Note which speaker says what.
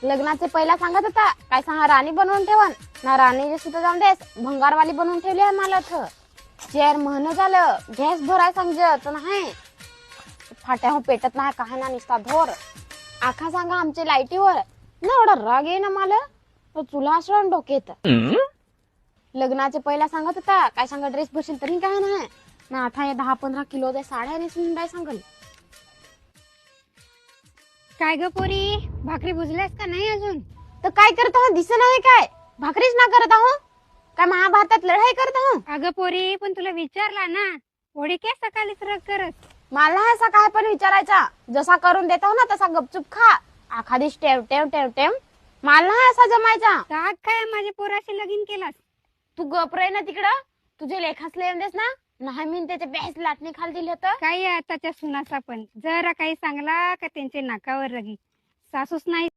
Speaker 1: लग्नाचे पहिला सांगत होता काय सांगा राणी बनवून ठेवन ना राणी सुद्धा जाऊन देस भंगारवाली बनवून ठेवली आहे मला तर चेअर म्हण झालं गॅस भराय समजत नाही फाट्या पेटत नाही काय ना निसता धोर आखा सांगा आमच्या लाईटीवर ना एवढा राग आहे ना मला तो चुला असं डोक्यात लग्नाचे पहिला सांगत होता काय सांगा ड्रेस भरशील तरी काय नाही ना आता हे 10-15 किलो साड्या नेसून काय सांगल
Speaker 2: काय ग पोरी भाकरी भुजल्यास का नाही अजून?
Speaker 1: तर काय करत आहो दिसत नाही काय भाकरीच ना करत आहो काय महाभारतात लढाई करत आहो
Speaker 2: अगं पोरी पण तुला विचारला ना पोळी काय सकाळीच रग करत
Speaker 1: मला असा काय पण विचारायचा जसा करून देतो ना तसा गपचूप खा आखा दिवस टेव टेव टेव टेव मला असा जमायचा
Speaker 2: काग काय माझ्या पोराशी लगीन केलास
Speaker 1: तू गप रे ना तिकडं तुझे लेखास लिहून देस ना नाही मी त्याच्या बॅस लाटणी खाली दिली होतं
Speaker 2: काही आताच्या सुनासा पण जरा काही सांगला का त्यांच्या नाकावर रगी सासूस नाही